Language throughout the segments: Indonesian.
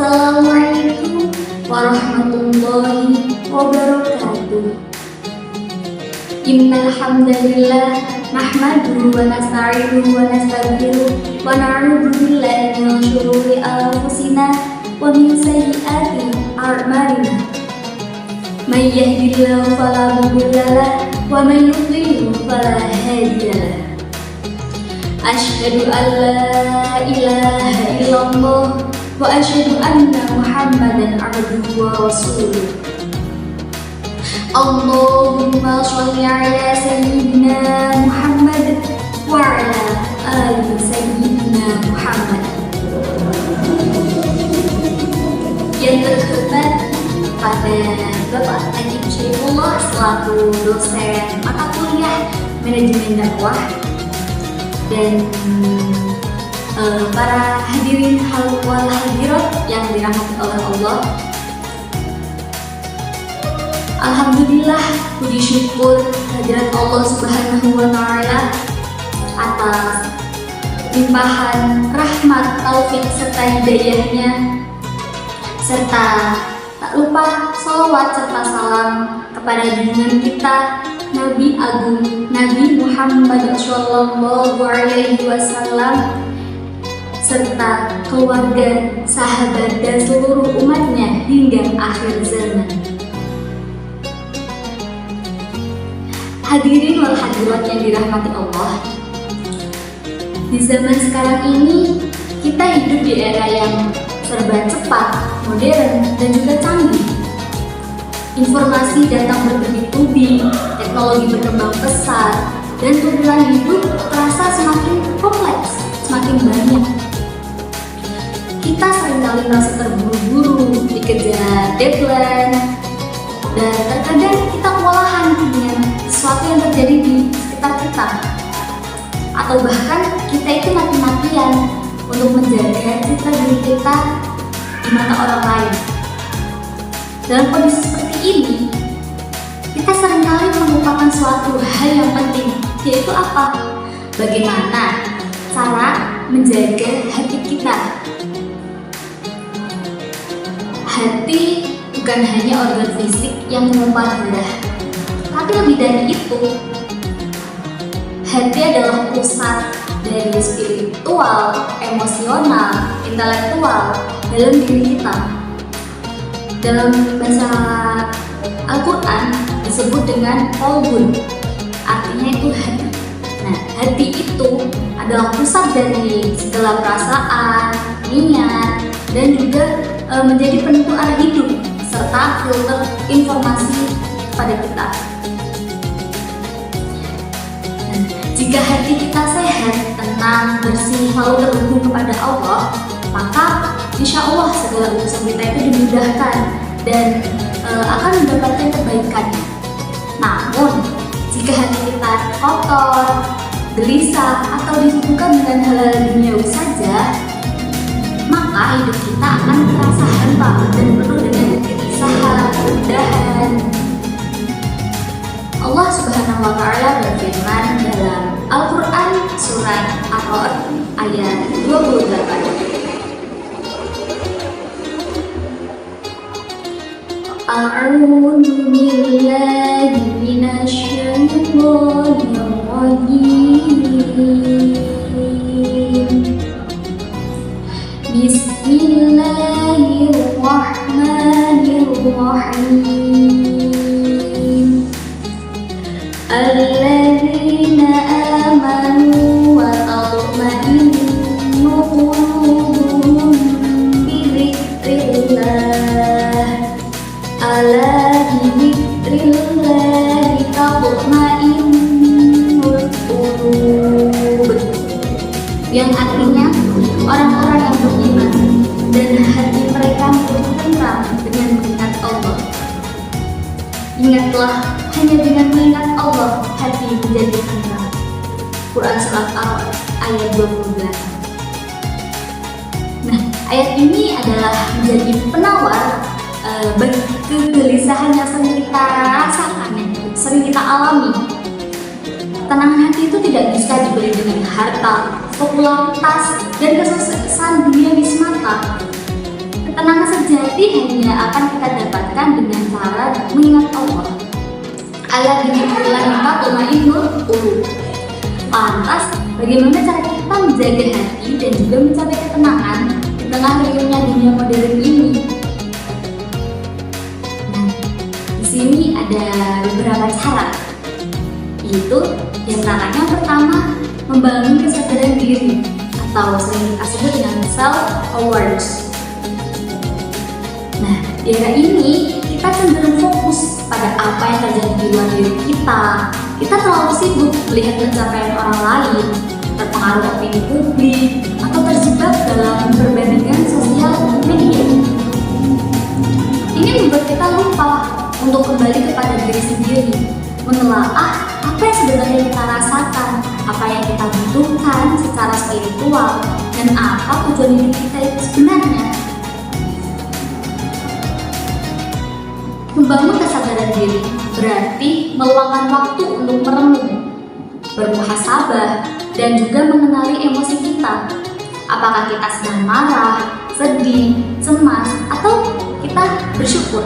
Assalamualaikum warahmatullahi wabarakatuh. Innal hamdalillah nahmaduhu wa nasta'inuhu wa nastaghfiruh wa na'udzu billahi min shururi anfusina wa min sayyiati a'malina. May yahdihillahu fala mudilla lahu wa may yudlil fala hadiya lahu. Asyhadu an la ilaha illallah wa asyhadu anna Muhammadan abduhu wa rasuluh. Allahumma sholli ala sayyidina Muhammad wa ala ali sayyidina Muhammad. Yang terhormat pada Bapak Najib Syaifullah selaku dosen mata kuliah manajemen dakwah, dan para hadirin wal hadirat yang dirahmati oleh Allah. Alhamdulillah, puji syukur kehadirat Allah Subhanahu wa Ta'ala atas limpahan rahmat, taufik serta hidayahnya, serta tak lupa sholawat serta salam kepada junjungan kita Nabi Agung Nabi Muhammad Shallallahu Alaihi Wasallam, serta keluarga, sahabat, dan seluruh umatnya hingga akhir zaman. Hadirin wal hadirat yang dirahmati Allah, di zaman sekarang ini kita hidup di era yang serba cepat, modern, dan juga canggih. Informasi datang bertubi-tubi, teknologi berkembang pesat, dan tuntutan hidup terasa semakin kompleks, semakin banyak. Kita seringkali merasa terburu-buru, dikejar deadline, dan terkadang kita kewalahan dengan sesuatu yang terjadi di sekitar kita, atau bahkan kita itu mati-matian untuk menjaga citra diri kita di mata orang lain. Dalam kondisi seperti ini, kita seringkali melupakan suatu hal yang penting, yaitu apa? Bagaimana cara menjaga hati kita. Hati bukan hanya organ fisik yang memompa darah, tapi lebih dari itu, hati adalah pusat dari spiritual, emosional, intelektual dalam diri kita. Dalam bahasa Al-Quran disebut dengan qalbun, artinya itu hati. Nah, hati itu adalah pusat dari segala perasaan, niat, dan juga menjadi penentu arah hidup serta filter informasi kepada kita. Nah, jika hati kita sehat, tenang, bersih, selalu terhubung kepada Allah, maka insya Allah segala urusan kita itu dimudahkan dan akan mendapatkan kebaikan. Namun, jika hati kita kotor, gelisah, atau disibukkan dengan hal-hal duniawi saja, maka hidup kita akan terasa hampa dan penuh dengan kegelisahan, kerendahan. Allah Subhanahu wa Ta'ala berfirman dalam Al-Quran surat Ar-Ra'd ayat 28. A'udzu billahi minasy syaithanir rajim. Bismillahirrahmanirrahim. Alladzina amanu wa tatma'innu qulubuhum bi dzikrillah. Ala bi dzikrillah tatma'innul qulub. Yang artinya orang-orang yang beriman dan hati mereka tentram dengan mengingat Allah. Ingatlah, hanya dengan mengingat Allah hati menjadi tentram. Quran surat Al-Ra'd ayat 28. Nah, ayat ini adalah menjadi penawar bagi kegelisahan yang sering kita rasakan, sering kita alami. Tenang hati itu tidak bisa dibeli dengan harta, popularitas, dan kesuksesan dunia semata. Ketenangan sejati hanya akan kita dapatkan dengan cara mengingat Allah. Ala dzikrillah tatma'innul qulub. Lantas, bagaimana cara kita menjaga hati dan juga mencapai ketenangan di tengah riuhnya dunia modern ini? Nah, di sini ada beberapa cara. Yaitu, yang pertama, membangun kesadaran diri atau sering kita sebut dengan self-awareness. Nah, di era ini kita cenderung fokus pada apa yang terjadi di luar diri kita. Kita terlalu sibuk melihat pencapaian orang lain, terpengaruh opini publik, atau terjebak dalam perbandingan sosial media. Ini membuat kita lupa untuk kembali kepada diri sendiri, menelaah apa yang sebenarnya kita rasakan, apa yang kita butuhkan secara spiritual, dan apa tujuan hidup kita itu sebenarnya. Membangun kesadaran diri berarti meluangkan waktu untuk merenung, bermuhasabah, dan juga mengenali emosi kita. Apakah kita sedang marah, sedih, cemas, atau kita bersyukur?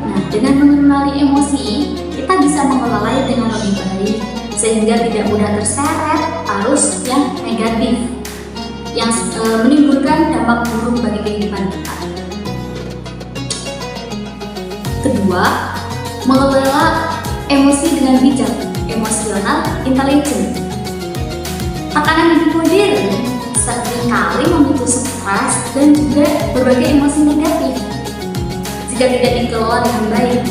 Nah, dengan mengenali emosi, kita bisa mengelolanya dengan lebih baik, sehingga tidak mudah terseret arus yang negatif, yang menimbulkan dampak buruk bagi kehidupan kita. Kedua, mengelola emosi dengan bijak, emosional intelligence. Tekanan hidup modern seringkali memicu stres dan juga berbagai emosi negatif. Jika tidak dikelola dengan baik,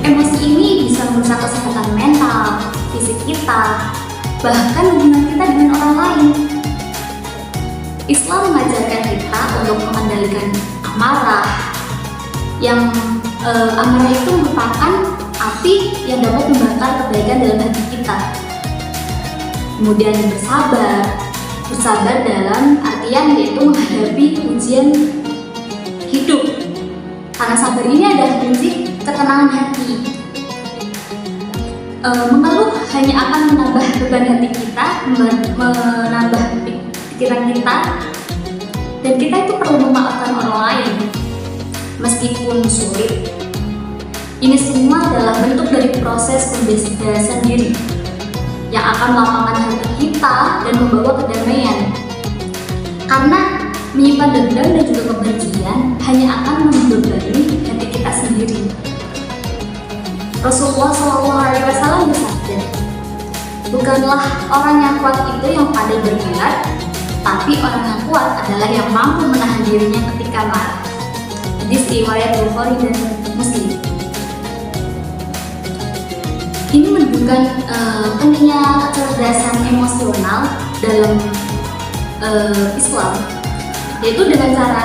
emosi ini bisa merusak kesehatan mental, fisik kita, bahkan hubungan kita dengan orang lain. Islam mengajarkan kita untuk mengendalikan amarah, yang amarah itu merupakan api yang dapat membakar kebaikan dalam hati kita. Kemudian bersabar dalam artian yaitu menghadapi ujian hidup. Karena sabar ini adalah kunci ketenangan hati. Mengeluh hanya akan menambah beban hati kita, menambah pikiran kita, dan kita itu perlu memaafkan orang lain meskipun sulit. Ini semua adalah bentuk dari proses pembebasan diri yang akan melapangkan hati kita dan membawa kedamaian. Karena menyimpan dendam dan juga kebencian hanya akan membebani hati kita sendiri. Rasulullah SAW bersabda, bukanlah orang yang kuat itu yang pandai bergulat, tapi orang yang kuat adalah yang mampu menahan dirinya ketika marah. Hadis riwayat Bukhari dan Muslim. Ini menunjukkan pentingnya kecerdasan emosional dalam Islam, yaitu dengan cara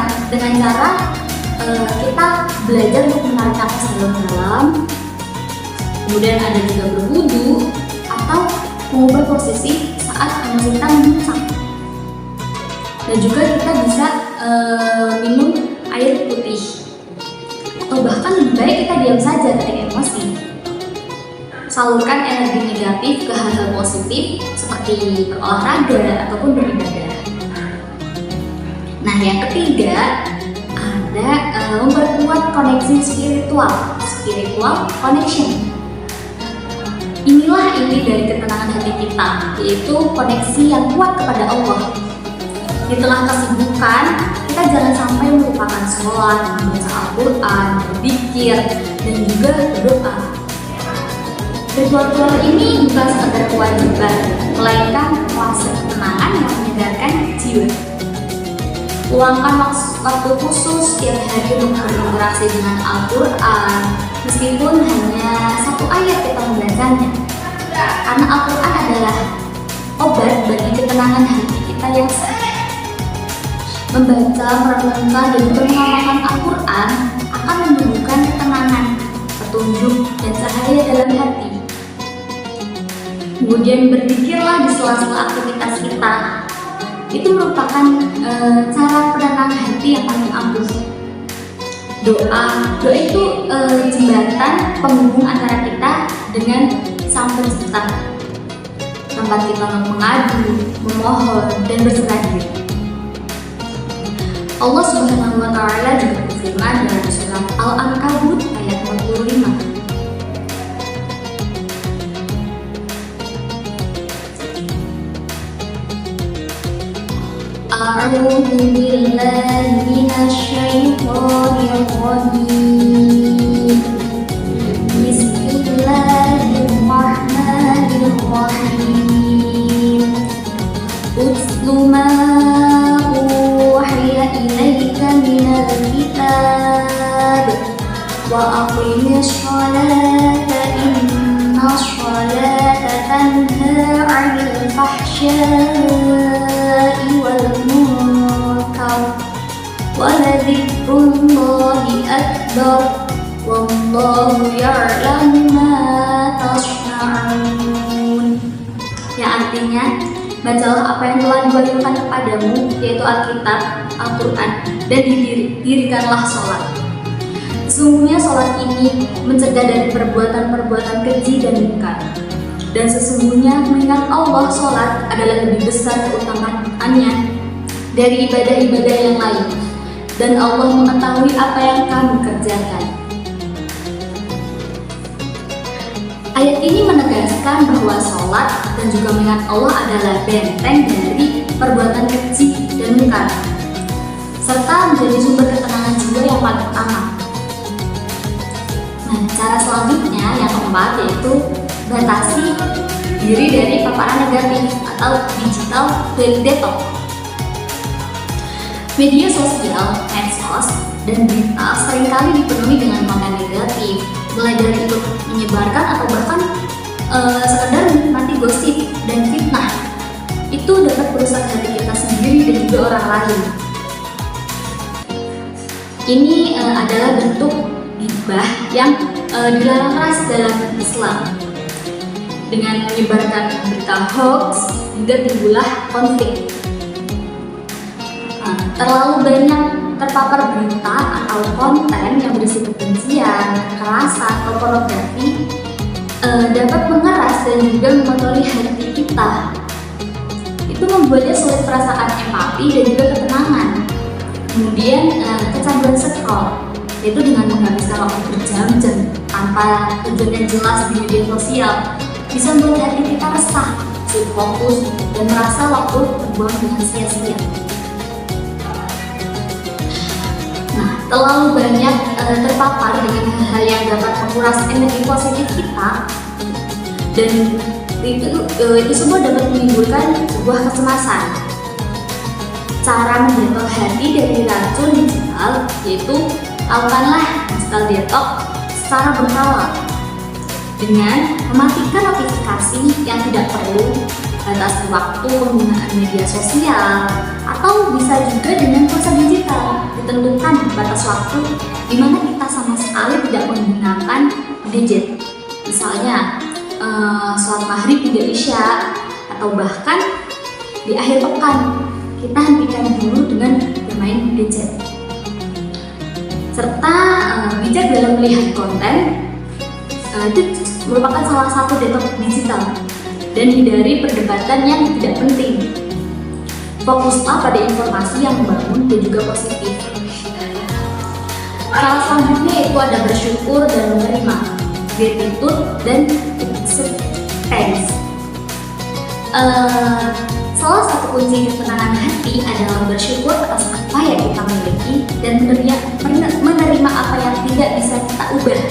kita belajar untuk menarik nafas dalam-dalam, kemudian ada juga berwudu atau mengubah posisi saat emosi kita memuncak, dan juga kita bisa minum air putih, atau bahkan lebih baik kita diam saja ketika emosi. Salurkan energi negatif ke hal-hal positif seperti berolahraga ataupun beribadah. Nah, yang ketiga ada memperkuat koneksi spiritual connection. Inilah inti dari ketenangan hati kita, yaitu koneksi yang kuat kepada Allah. Di tengah kesibukan, kita jangan sampai melupakan sholat, membaca Al-Quran, berzikir, dan juga berdoa. Ritual-ritual ini bukan sekedar kewajiban, melainkan proses ketenangan yang menyegarkan jiwa. Luangkan waktu khusus setiap hari untuk berinteraksi dengan Al-Quran, meskipun hanya satu ayat kita membacanya. Karena Al-Quran adalah obat bagi ketenangan hati kita yang sakit. Membaca, merenungkan, dan juga mengamalkan Al-Quran akan menumbuhkan ketenangan, petunjuk, dan cahaya dalam hati. Kemudian berzikirlah di sela-sela aktivitas kita. Itu merupakan cara penenang hati yang paling ampuh. Doa itu jembatan penghubung antara kita dengan Sang Pencipta, tempat kita mengadu, memohon, dan berserah diri. Allah Subhanahu wa Ta'ala juga berfirman dalam surat Al-Ankabut ayat 45. A'udzu billahi minasy syaithanir rajim. Bismillahirrahmanirrahim. Utlu ma uhiya ilaika minal kitab wa aqimis sholata innas sholata tanha 'anil fahsya'i wal munkar wa ladzikrullahi akbar wallahu ya'lamu ma tasna'un. Yang artinya, bacalah apa yang telah diwahyukan kepadamu, yaitu Alkitab, Al-Quran, dan dirikanlah sholat. Sesungguhnya sholat ini mencegah dari perbuatan-perbuatan keji dan munkar. Dan sesungguhnya mengingat Allah, sholat adalah lebih besar keutamaannya dari ibadah-ibadah yang lain. Dan Allah mengetahui apa yang kamu kerjakan. Ayat ini menegaskan bahwa sholat dan juga mengingat Allah adalah benteng dari perbuatan keji dan munkar, serta menjadi sumber ketenangan jiwa yang paling utama. Nah, cara selanjutnya yang keempat yaitu batasi diri dari paparan negatif atau digital detox. Media sosial, medsos, dan berita seringkali dipenuhi dengan konten negatif, mulai dari ikut menyebarkan atau bahkan sekedar menikmati gosip dan fitnah. Itu dapat merusak hati kita sendiri dan juga orang lain. Ini adalah bentuk ghibah yang dilarang keras dalam Islam. Dengan menyebarkan berita hoax hingga timbullah konflik. Terlalu banyak terpapar berita atau konten yang berisi kebencian, kekerasan, atau pornografi dapat mengeras dan juga mengotori hati kita. Itu membuatnya sulit perasaan empati dan juga ketenangan. Kemudian kecanduan scroll, yaitu dengan menghabiskan waktu berjam-jam tanpa tujuan yang jelas di media sosial, bisa membuat hati kita resah, sulit fokus, dan merasa waktu terbuang dengan sia-sia. Terlalu banyak terpapar dengan hal-hal yang dapat menguras energi positif kita, dan itu semua dapat menimbulkan sebuah kecemasan. Cara menjaga hati dari racun digital yaitu lakukanlah digital detox secara berkala dengan mematikan notifikasi yang tidak perlu, batasi waktu penggunaan media sosial, atau bisa juga dengan puasa digital. Ditentukan batas waktu di mana kita sama sekali tidak menggunakan gadget. Misalnya sholat maghrib hingga isya, atau bahkan di akhir pekan kita hentikan dulu dengan bermain gadget. Serta bijak dalam melihat konten, itu merupakan salah satu detox digital. Dan hindari perdebatan yang tidak penting. Fokuslah pada informasi yang membangun dan juga positif. Hal selanjutnya yaitu ada bersyukur dan menerima, gratitude dan acceptance. Salah satu kunci ketenangan hati adalah bersyukur atas apa yang kita miliki dan menerima apa yang tidak bisa kita ubah.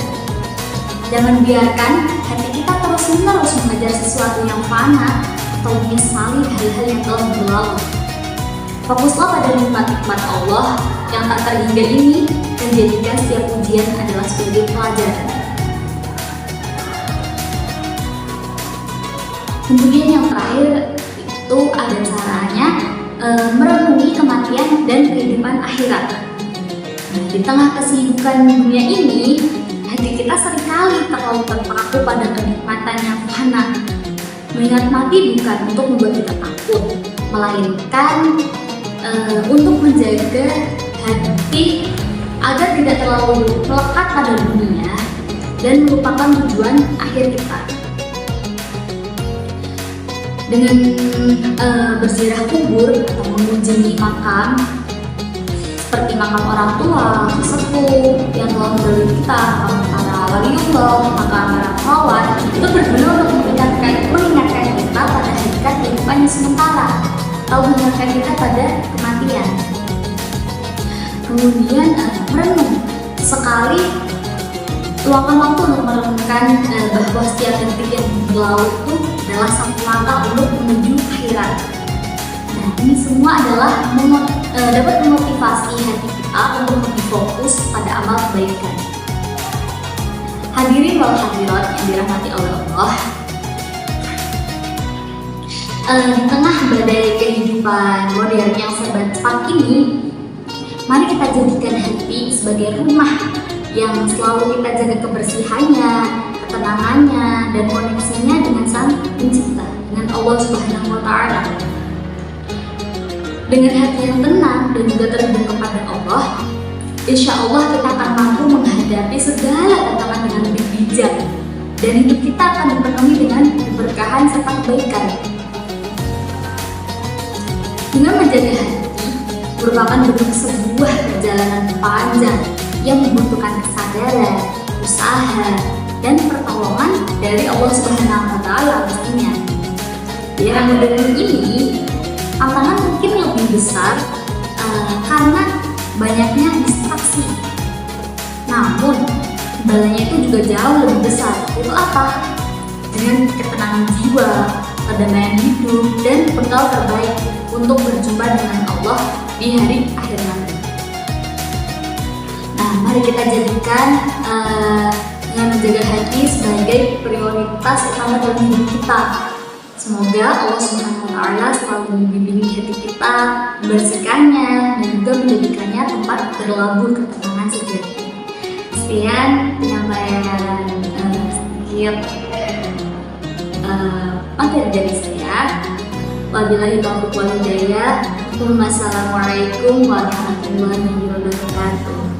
Jangan biarkan hati kita terus-menerus mengejar sesuatu yang fana atau menyesali hal-hal yang telah berlalu. Fokuslah pada nikmat-nikmat Allah yang tak terhingga ini dan jadikan setiap ujian adalah sebagai pelajaran. Kemudian yang terakhir itu ada caranya merenungi kematian dan kehidupan akhirat. Nah, di tengah kesibukan dunia ini, hati kita seringkali terlalu terpaku pada kenikmatan yang fana. Mengingat mati bukan untuk membuat kita takut, melainkan untuk menjaga hati agar tidak terlalu melekat pada dunia dan melupakan tujuan akhir kita. Dengan berziarah kubur atau mengunjungi makam, seperti makam orang tua, sesepuh yang telah mendahului kita, para waliullah, maka para perawat itu berguna untuk mengingatkan kita pada hakikat kehidupan yang sementara atau mengingatkan kita pada kematian. Kemudian merenung, sekali luangkan waktu untuk merenungkan bahwa setiap detik yang berlalu itu adalah satu langkah untuk menuju akhirat. Nah, ini semua adalah dapat memotivasi hati kita untuk lebih fokus pada amal kebaikan. Hadirin wal hadirat yang dirahmati oleh Allah, di tengah badai kehidupan modern yang serba cepat ini, mari kita jadikan hati sebagai rumah yang selalu kita jaga kebersihannya, ketenangannya, dan koneksinya dengan Sang Pencipta, dengan Allah Subhanahu wa Ta'ala. Dengan hati yang tenang dan juga terhubung kepada Allah, insya Allah kita akan mampu menghadapi segala tantangan dengan lebih bijak, dan hidup kita akan dipenuhi dengan keberkahan serta kebaikan. Dengan menjaga hati merupakan bentuk sebuah perjalanan panjang yang membutuhkan kesadaran, usaha, dan pertolongan dari Allah Subhanahu wa Ta'ala pastinya. Di era modern ini, tantangan mungkin lebih besar karena banyaknya distraksi. Namun, imbalannya itu juga jauh lebih besar. Itu apa? Dengan ketenangan jiwa, perdamaian hidup, dan bekal terbaik untuk berjumpa dengan Allah di hari akhir nanti. Nah, mari kita jadikan dengan menjaga hati sebagai prioritas utama dalam hidup kita. Semoga Allah Subhanahu wa Ta'ala selalu membimbing hati kita, membersihkannya, dan juga menjadikannya tempat berlabuh ketenangan sejati. Sekian penyampaian sedikit materi dari saya. Wabillahi taufiq wal hidayah. Wassalamualaikum warahmatullahi wabarakatuh.